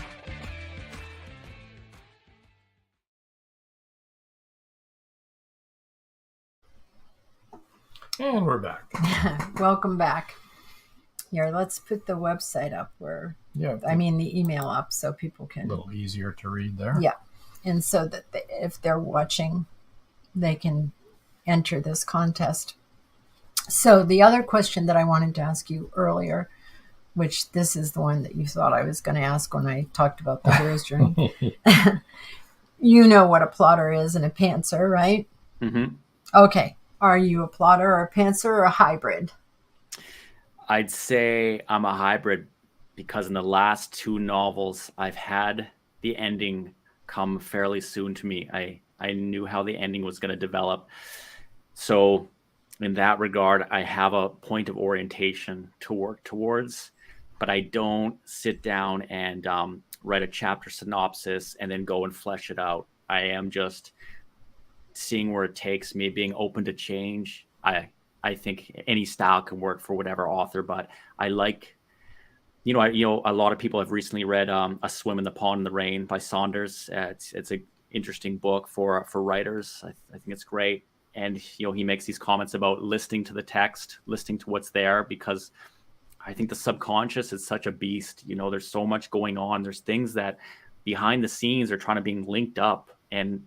And we're back. Welcome back. Here, let's put the website up the email up so people can... A little easier to read there. Yeah. And so that if they're watching, they can enter this contest. So the other question that I wanted to ask you earlier, which this is the one that you thought I was going to ask when I talked about the hero's journey. You know what a plotter is and a pantser, right? Mm-hmm. Okay. Are you a plotter or a pantser or a hybrid? I'd say I'm a hybrid because in the last 2 novels, I've had the ending come fairly soon to me. I knew how the ending was going to develop. So in that regard, I have a point of orientation to work towards, but I don't sit down and write a chapter synopsis and then go and flesh it out. I am just seeing where it takes me, being open to change. I think any style can work for whatever author, but I like, a lot of people have recently read A Swim in the Pond in the Rain by Saunders. It's an interesting book for writers. I think it's great. And, he makes these comments about listening to the text, listening to what's there, because I think the subconscious is such a beast. There's so much going on. There's things that behind the scenes are trying to be linked up. And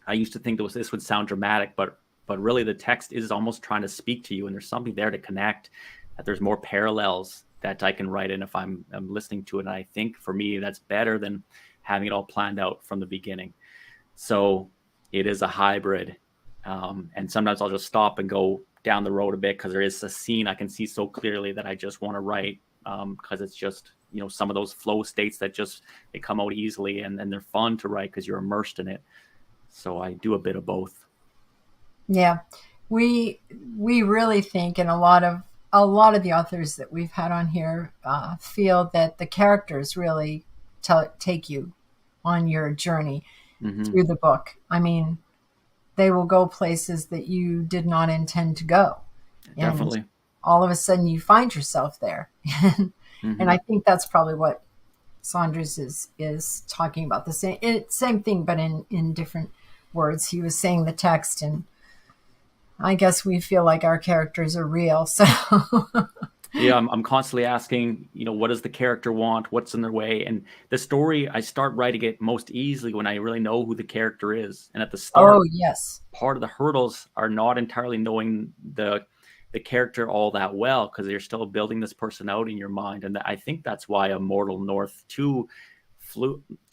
I used to think this would sound dramatic, but really the text is almost trying to speak to you, and there's something there to connect, that there's more parallels that I can write in if I'm listening to it. And I think for me, that's better than having it all planned out from the beginning. So it is a hybrid. And sometimes I'll just stop and go down the road a bit because there is a scene I can see so clearly that I just want to write, because it's just, some of those flow states that they come out easily and they're fun to write because you're immersed in it. So I do a bit of both. Yeah, we really think, and a lot of the authors that we've had on here feel that the characters really take you on your journey through the book. I mean, they will go places that you did not intend to go. Definitely. And all of a sudden you find yourself there. And I think that's probably what Saunders is talking about. The same thing, but in different words. He was saying the text, and I guess we feel like our characters are real. So yeah, I'm constantly asking, what does the character want? What's in their way? And the story, I start writing it most easily when I really know who the character is. And at the start, yes, part of the hurdles are not entirely knowing the character all that well, because you're still building this person out in your mind. And I think that's why Immortal North 2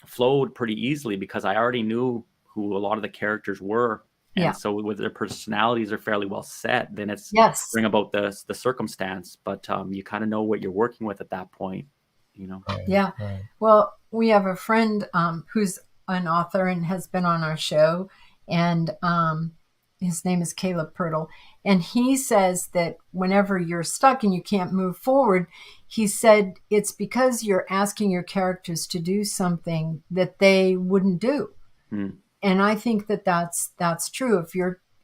flowed pretty easily, because I already knew who a lot of the characters were. And so with their personalities are fairly well set, then it's bring about the circumstance, but you kind of know what you're working with at that point, Yeah. Right. Well, we have a friend who's an author and has been on our show, and his name is Caleb Pirtle. And he says that whenever you're stuck and you can't move forward, he said it's because you're asking your characters to do something that they wouldn't do. And I think that that's true.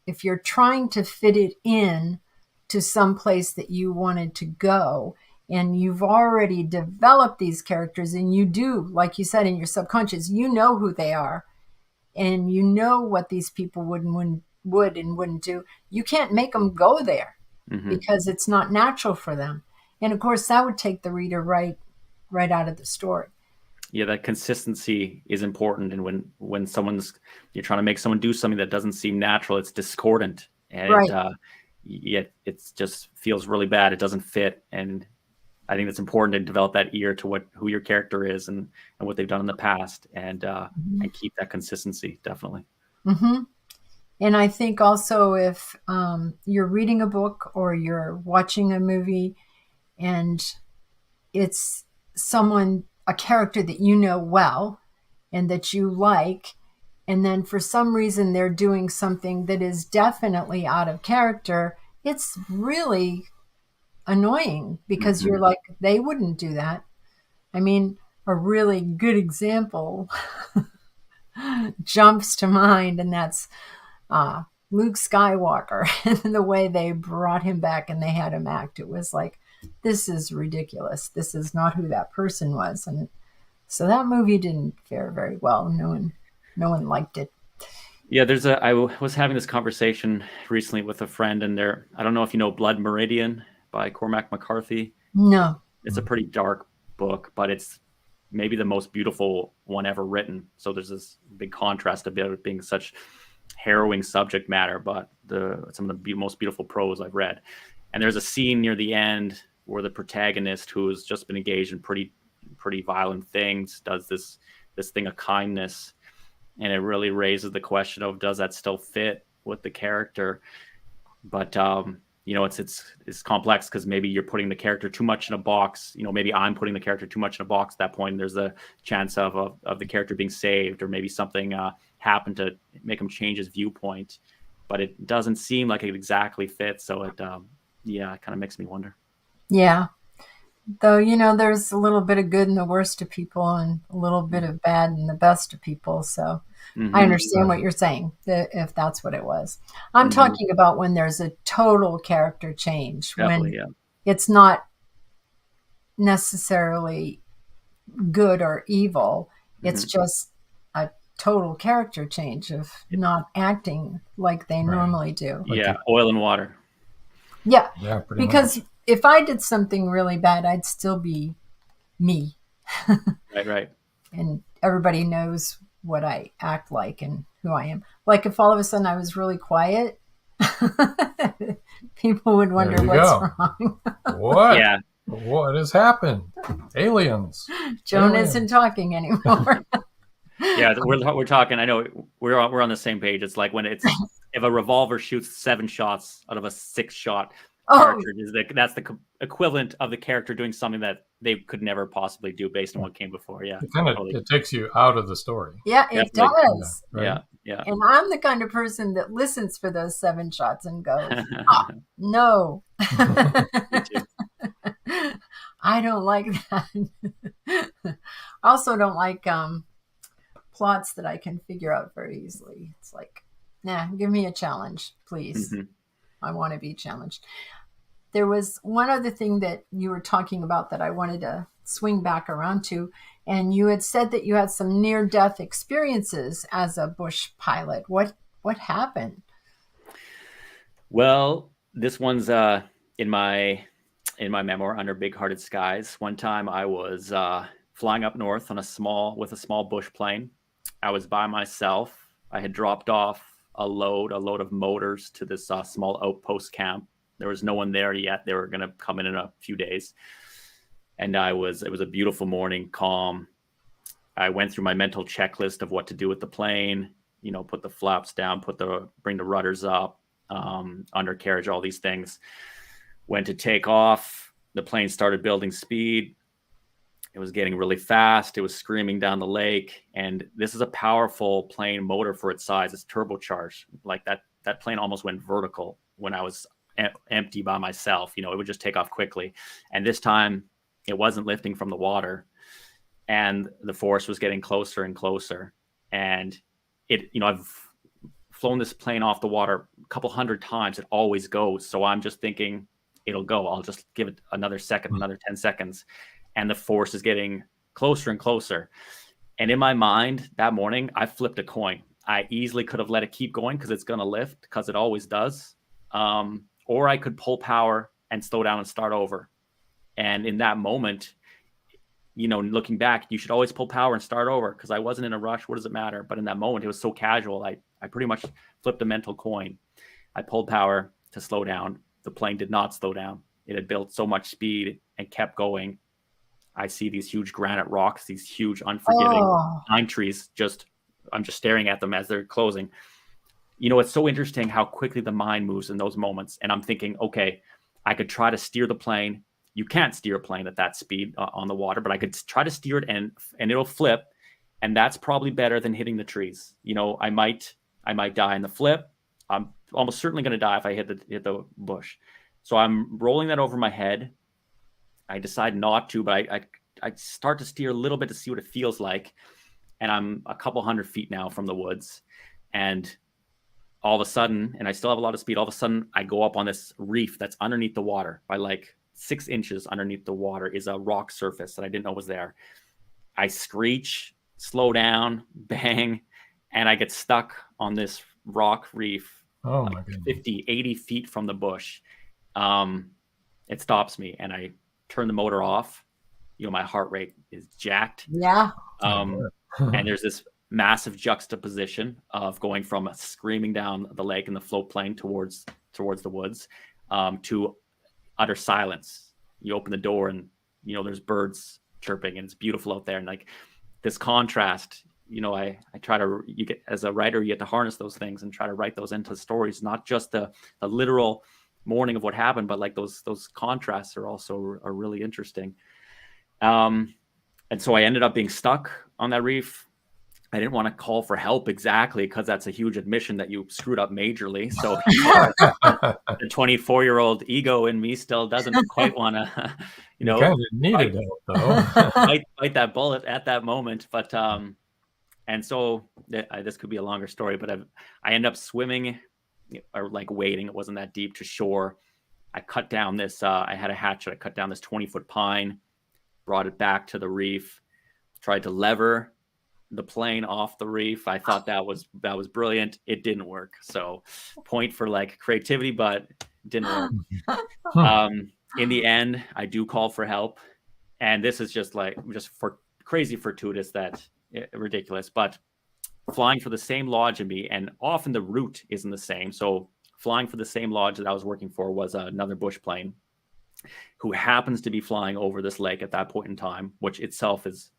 If you're trying to fit it in to some place that you wanted to go, and you've already developed these characters, and you do, like you said, in your subconscious, you know who they are, and you know what these people would and wouldn't do. You can't make them go there because it's not natural for them. And of course, that would take the reader right out of the story. Yeah, that consistency is important. And when you're trying to make someone do something that doesn't seem natural, it's discordant, and yet it just feels really bad. It doesn't fit. And I think it's important to develop that ear to who your character is and what they've done in the past, and keep that consistency, definitely. And I think also if you're reading a book or you're watching a movie and it's a character that you know well and that you like, and then for some reason they're doing something that is definitely out of character, it's really annoying, because you're like, they wouldn't do that. I mean, a really good example jumps to mind, and that's Luke Skywalker and the way they brought him back and they had him act. It was like, this is ridiculous. This is not who that person was. And so that movie didn't fare very well. No one liked it. Yeah, I was having this conversation recently with a friend, and I don't know if you know Blood Meridian by Cormac McCarthy. No. It's a pretty dark book, but it's maybe the most beautiful one ever written. So there's this big contrast about it being such harrowing subject matter, but some of the most beautiful prose I've read. And there's a scene near the end where the protagonist, who has just been engaged in pretty violent things, does this thing of kindness, and it really raises the question of, does that still fit with the character? But it's complex, because maybe you're putting the character too much in a box. Maybe I'm putting the character too much in a box at that point. There's a chance of the character being saved, or maybe something happened to make him change his viewpoint. But it doesn't seem like it exactly fits. So it kind of makes me wonder. Yeah. Though, there's a little bit of good in the worst of people, and a little bit of bad in the best of people. So I understand what you're saying, if that's what it was. I'm talking about when there's a total character change, Definitely, when it's not necessarily good or evil. It's just a total character change of not acting like they normally do. Oil and water. Yeah, because much. If I did something really bad, I'd still be me. Right. And everybody knows what I act like and who I am. Like if all of a sudden I was really quiet, people would wonder what's wrong. What? Yeah. What has happened? Aliens. Joan isn't talking anymore. Yeah, we're talking. I know we're on the same page. It's like if a revolver shoots 7 shots out of a 6-shot cartridge, that's the equivalent of the character doing something that they could never possibly do based on what came before. Yeah, it takes you out of the story. Yeah, it does. Yeah. And I'm the kind of person that listens for those 7 shots and goes, no. I don't like that. I also don't like plots that I can figure out very easily. It's like, give me a challenge, please. I want to be challenged. There was one other thing that you were talking about that I wanted to swing back around to, and you had said that you had some near-death experiences as a bush pilot. What happened? Well, this one's in my memoir, Under Big-Hearted Skies. One time I was flying up north with a small bush plane. I was by myself. I had dropped off a load of motors to this small outpost camp. There was no one there yet. They were going to come in a few days. And it was a beautiful morning, calm. I went through my mental checklist of what to do with the plane, put the flaps down, bring the rudders up, undercarriage, all these things. Went to take off. The plane started building speed. It was getting really fast. It was screaming down the lake. And this is a powerful plane motor for its size. It's turbocharged. Like that plane almost went vertical when I was empty by myself. It would just take off quickly. And this time it wasn't lifting from the water. And the force was getting closer and closer. And I've flown this plane off the water a couple hundred times. It always goes. So I'm just thinking it'll go. I'll just give it another second, another 10 seconds. And the force is getting closer and closer. And in my mind that morning, I flipped a coin. I easily could have let it keep going because it's going to lift, because it always does. Or I could pull power and slow down and start over. And in that moment, looking back, you should always pull power and start over, because I wasn't in a rush. What does it matter? But in that moment, it was so casual. I pretty much flipped a mental coin. I pulled power to slow down. The plane did not slow down. It had built so much speed and kept going. I see these huge granite rocks, these huge unforgiving pine trees. I'm just staring at them as they're closing. It's so interesting how quickly the mind moves in those moments. And I'm thinking, okay, I could try to steer the plane. You can't steer a plane at that speed on the water, but I could try to steer it and it'll flip. And that's probably better than hitting the trees. I might die in the flip. I'm almost certainly going to die if I hit the bush. So I'm rolling that over my head. I decide not to, but I start to steer a little bit to see what it feels like. And I'm a couple hundred feet now from the woods. And all of a sudden, and I still have a lot of speed, all of a sudden I go up on this reef that's underneath the water. By like 6 inches underneath the water is a rock surface that I didn't know was there. I screech, slow down, bang, and I get stuck on this rock reef, oh my goodness, 50, 80 feet from the bush. It stops me, and I turn the motor off. My heart rate is jacked. Yeah. And there's this massive juxtaposition of going from screaming down the lake in the float plane towards the woods, to utter silence. You open the door and there's birds chirping and it's beautiful out there, and like this contrast, I try to, you get, as a writer, you get to harness those things and try to write those into stories, not just the literal morning of what happened, but like those contrasts are really interesting. And so I ended up being stuck on that reef. I didn't want to call for help exactly, because that's a huge admission that you screwed up majorly. So the 24-year-old ego in me still doesn't quite want to, you kind of needed help though. fight that bullet at that moment. But and so this could be a longer story, but I ended up swimming, or like wading. It wasn't that deep, to shore. I cut down this. I had a hatchet. I cut down this 20-foot pine, brought it back to the reef, tried to lever the plane off the reef. I thought that was brilliant. It didn't work. So point for like creativity, but it didn't work. In the end, I do call for help. And this is just for crazy fortuitous, that ridiculous, but flying for the same lodge in me, and often the route isn't the same. So flying for the same lodge that I was working for was another bush plane who happens to be flying over this lake at that point in time, which itself is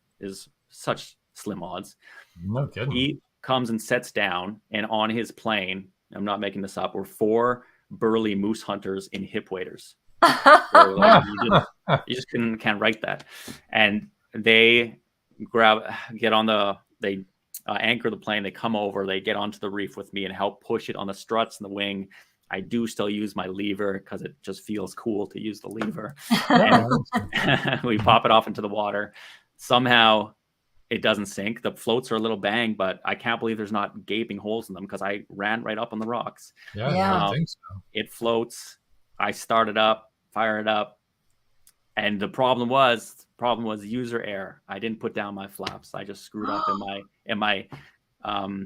such slim odds. No kidding. He comes and sets down, and on his plane, I'm not making this up, were 4 burly moose hunters in hip waders. So, like, you just can't write that. And they anchor the plane, they come over, they get onto the reef with me and help push it on the struts and the wing. I do still use my lever because it just feels cool to use the lever. And we pop it off into the water. Somehow it doesn't sink. The floats are a little banged, but I can't believe there's not gaping holes in them, because I ran right up on the rocks. Yeah. I think so. It floats. I start it up, fire it up. And the problem was user error. I didn't put down my flaps. I just screwed up in my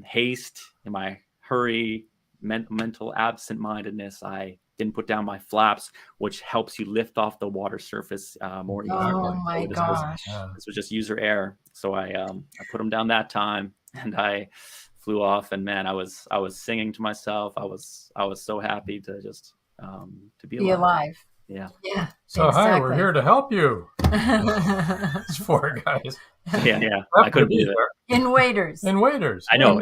haste, in my hurry, mental absent-mindedness. I didn't put down my flaps, which helps you lift off the water surface more easily. Oh my gosh! This was just user error. So I put them down that time, and I flew off. And man, I was singing to myself. I was so happy to just to be alive. Yeah. So exactly. Hi, we're here to help you. It's 4 guys. Yeah. I couldn't be there. In waders. I know.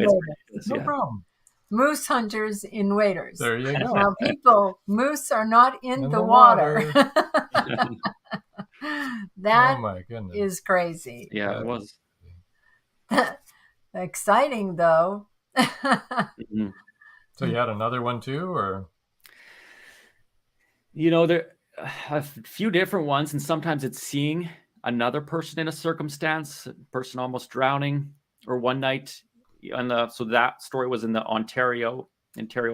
It's no problem. Moose hunters in waders. There you go. Now, people, moose are not in the water. That oh my goodness. Is crazy. Yeah, it was. Exciting, though. Mm-hmm. So you had another one too, or? There a few different ones, and sometimes it's seeing another person in a circumstance, person almost drowning, or one night. So that story was in the Ontario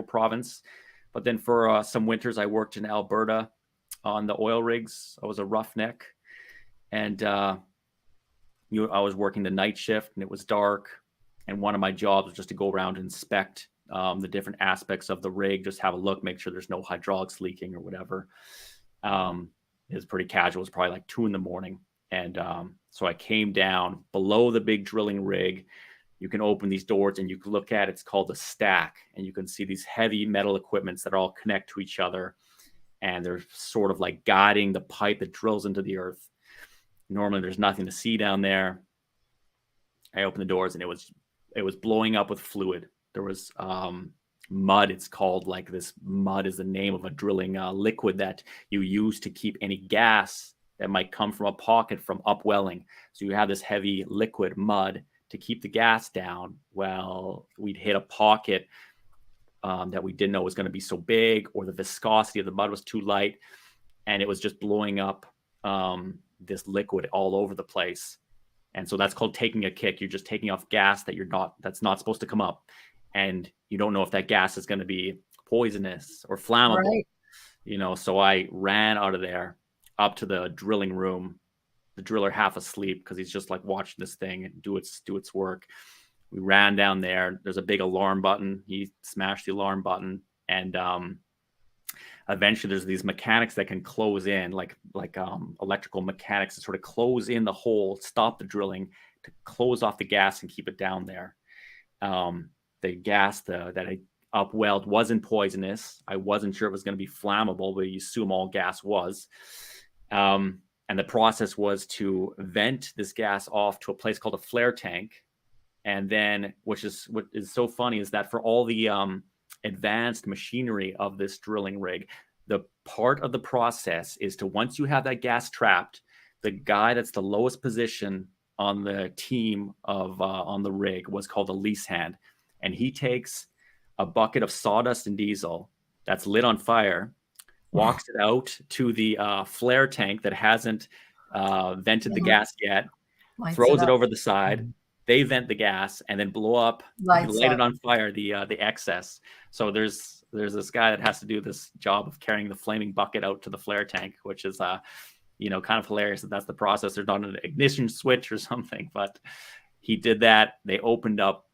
province. But then for some winters, I worked in Alberta on the oil rigs. I was a roughneck, and I was working the night shift, and it was dark. And one of my jobs was just to go around and inspect the different aspects of the rig, just have a look, make sure there's no hydraulics leaking or whatever. It was pretty casual. It was probably like 2 a.m. And so I came down below the big drilling rig. You can open these doors and you can look at it. It's called a stack. And you can see these heavy metal equipments that all connect to each other. And they're sort of like guiding the pipe that drills into the earth. Normally there's nothing to see down there. I opened the doors and it was blowing up with fluid. There was mud. It's called, like, this mud is the name of a drilling liquid that you use to keep any gas that might come from a pocket from upwelling. So you have this heavy liquid mud to keep the gas down. Well, we'd hit a pocket that we didn't know was going to be so big, or the viscosity of the mud was too light, and it was just blowing up this liquid all over the place. And so that's called taking a kick. You're just taking off gas that's not supposed to come up. And you don't know if that gas is going to be poisonous or flammable, right. So I ran out of there up to the drilling room, the driller half asleep, because he's just like watching this thing and do its work. We ran down there. There's a big alarm button. He smashed the alarm button. And eventually there's these mechanics that can close in, like electrical mechanics, that sort of close in the hole, stop the drilling, to close off the gas and keep it down there. The gas that I upwelled wasn't poisonous. I wasn't sure it was going to be flammable, but you assume all gas was. And the process was to vent this gas off to a place called a flare tank. And then, what is so funny is that for all the advanced machinery of this drilling rig, the part of the process is to, once you have that gas trapped, the guy that's the lowest position on the team of on the rig was called a lease hand, and he takes a bucket of sawdust and diesel that's lit on fire, walks it out to the flare tank that hasn't vented the gas yet, throws it over the side. They vent the gas and then blow up, light it on fire, the excess. So there's this guy that has to do this job of carrying the flaming bucket out to the flare tank, which is kind of hilarious that's the process. There's not an ignition switch or something, but he did that. They opened up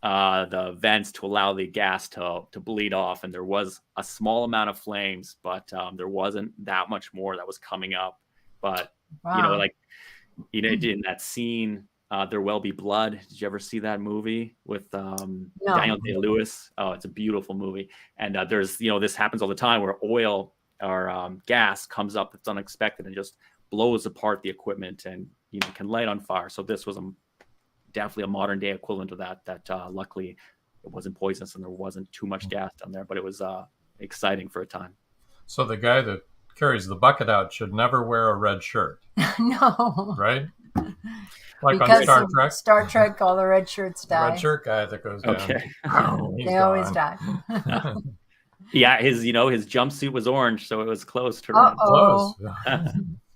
the vents to allow the gas to bleed off, and there was a small amount of flames, but there wasn't that much more that was coming up. But in that scene, There Will Be Blood. Did you ever see that movie with Daniel Day-Lewis? Oh, it's a beautiful movie. And there's, this happens all the time where oil or gas comes up that's unexpected and just blows apart the equipment and can light on fire. So this was definitely a modern day equivalent of that. Luckily, it wasn't poisonous and there wasn't too much gas down there, but it was exciting for a time. So the guy that carries the bucket out should never wear a red shirt. No. Right? Like because on Star Trek? Star Trek, all the red shirts die. The red shirt guy that goes down. Okay. They always die. Yeah, his jumpsuit was orange, so it was close to red. Close.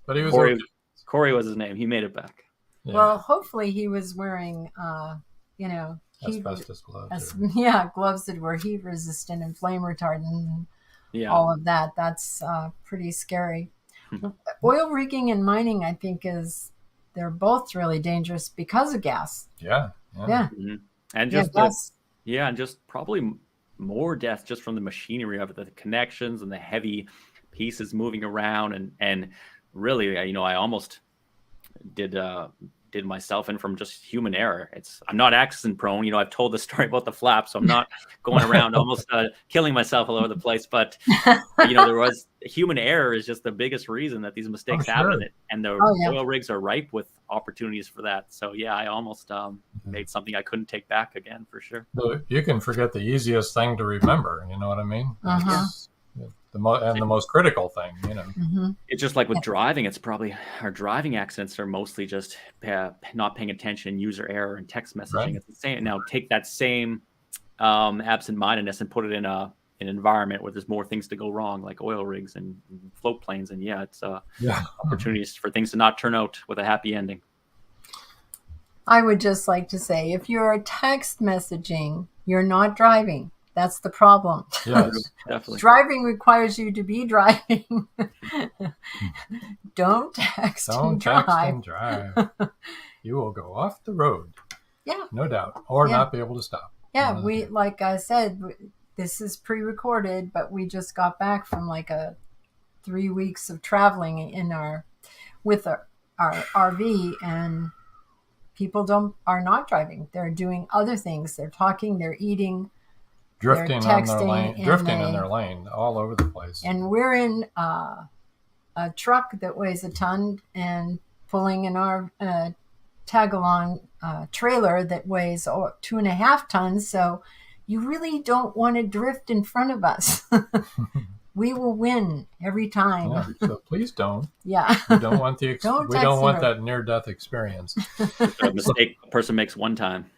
But he was Corey was his name. He made it back. Yeah. Well, hopefully he was wearing, asbestos gloves. Gloves that were heat resistant and flame retardant and all of that. That's pretty scary. Oil rigging and mining, I think, they're both really dangerous because of gas. Yeah. Mm-hmm. And just probably more death just from the machinery of it, the connections and the heavy pieces moving around, and really, I almost did myself in from just human error. I'm not accident prone. I've told the story about the flap, so I'm not going around almost killing myself all over the place. But there was human error is just the biggest reason that these mistakes happen, and the oil rigs are ripe with opportunities for that. So I almost made something I couldn't take back again for sure. So you can forget the easiest thing to remember. You know what I mean? The most critical thing, Mm-hmm. It's just like with driving. It's probably our driving accidents are mostly just not paying attention, user error, and text messaging. Right. It's the same. Now take that same absent-mindedness and put it in an environment where there's more things to go wrong, like oil rigs and float planes, and it's opportunities for things to not turn out with a happy ending. I would just like to say, if you're text messaging, you're not driving. That's the problem. Yes, definitely. Driving requires you to be driving. Don't text and drive. You will go off the road. Yeah. No doubt. Or not be able to stop. Yeah, like I said, this is pre-recorded, but we just got back from like 3 weeks of traveling with our RV, and people are not driving. They're doing other things. They're talking, they're eating, drifting in their lane all over the place. And we're in a truck that weighs a ton and pulling an tag-along trailer that weighs 2.5 tons. So you really don't want to drift in front of us. We will win every time. Yeah, so please don't. Yeah. We don't want that near-death experience. A mistake a person makes one time.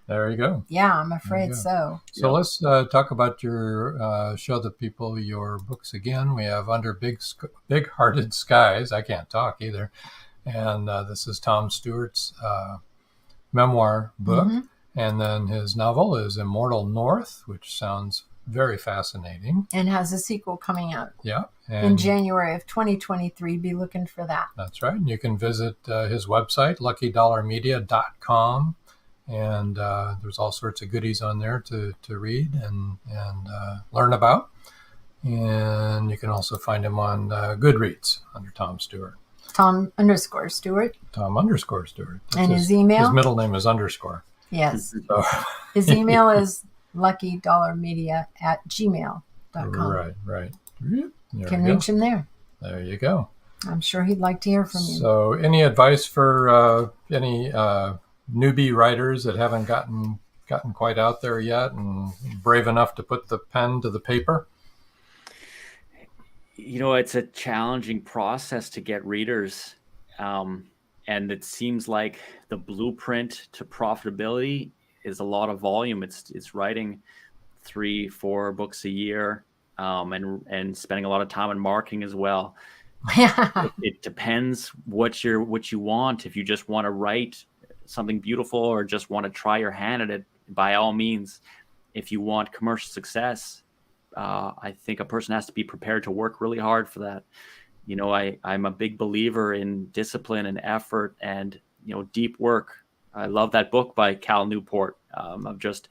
There you go. Yeah, I'm afraid so. So let's talk about your show the people your books again. We have Under Big-Hearted Skies. I can't talk either. And this is Tom Stewart's memoir book. Mm-hmm. And then his novel is Immortal North, which sounds very fascinating. And has a sequel coming out. Yeah. In January of 2023. Be looking for that. That's right. And you can visit his website, luckydollarmedia.com. And there's all sorts of goodies on there to read and learn about. And you can also find him on Goodreads under Tom Stewart. Tom_Stewart. Tom_Stewart. And his email? His middle name is _ Yes. So. His email is luckydollarmedia@gmail.com. Right. You can reach him there. There you go. I'm sure he'd like to hear from you. So any advice for any newbie writers that haven't gotten quite out there yet and brave enough to put the pen to the paper? It's a challenging process to get readers. And it seems like the blueprint to profitability is a lot of volume. It's writing 3-4 books a year, and spending a lot of time on marketing as well. It depends what you want. If you just want to write something beautiful or just want to try your hand at it, by all means. If you want commercial success, I think a person has to be prepared to work really hard for that. I'm a big believer in discipline and effort and, deep work. I love that book by Cal Newport, of just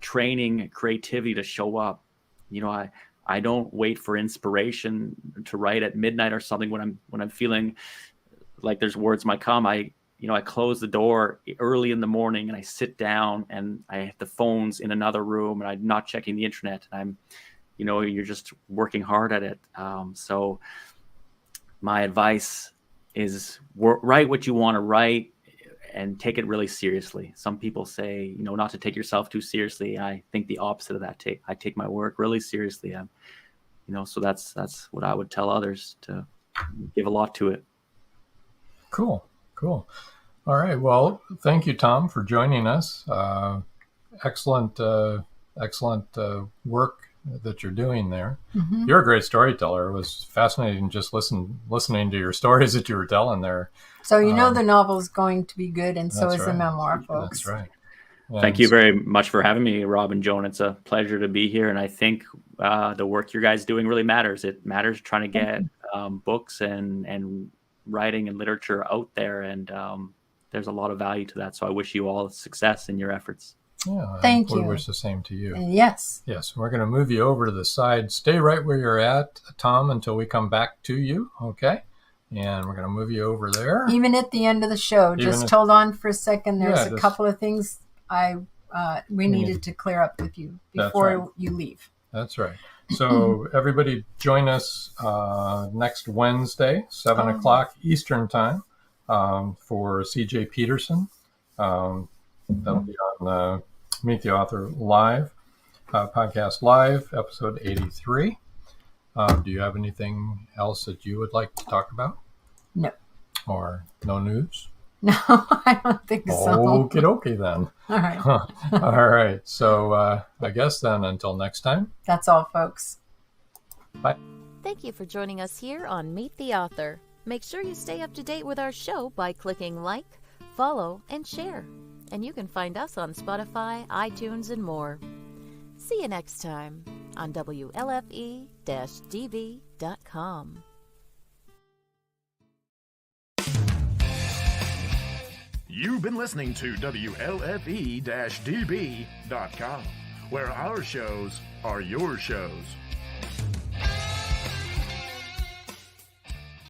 training creativity to show up. I don't wait for inspiration to write at midnight or something when I'm feeling like there's words might come. I close the door early in the morning and I sit down and I have the phones in another room and I'm not checking the internet, and you're just working hard at it. So my advice is write what you want to write and take it really seriously. Some people say, not to take yourself too seriously. I think the opposite of that. I take my work really seriously. So that's what I would tell others, to give a lot to it. Cool. All right. Well, thank you, Tom, for joining us. Excellent work that you're doing there. Mm-hmm. You're a great storyteller. It was fascinating just listening to your stories that you were telling there. So the novel is going to be good, and so is the memoir, folks. That's right. And thank you very much for having me, Rob and Joan. It's a pleasure to be here, and I think the work you guys doing really matters. It matters trying to get books and writing and literature out there, and there's a lot of value to that. So I wish you all success in your efforts. Yeah, thank you. We wish the same to you. Yes. We're going to move you over to the side. Stay right where you're at, Tom, until we come back to you. Okay. And we're going to move you over there. Even at the end of the show. Just hold on for a second. There's a couple of things we needed to clear up with you before you leave. That's right. So everybody join us next Wednesday, 7 o'clock Eastern time, for CJ Peterson. That'll be on Meet the Author Live, podcast live, episode 83. Do you have anything else that you would like to talk about? No. Or no news? No, I don't think so. Okie dokie then. All right. All right. So I guess then until next time. That's all, folks. Bye. Thank you for joining us here on Meet the Author. Make sure you stay up to date with our show by clicking like, follow, and share. And you can find us on Spotify, iTunes, and more. See you next time on WLFE-DB.com. You've been listening to WLFE-DB.com, where our shows are your shows.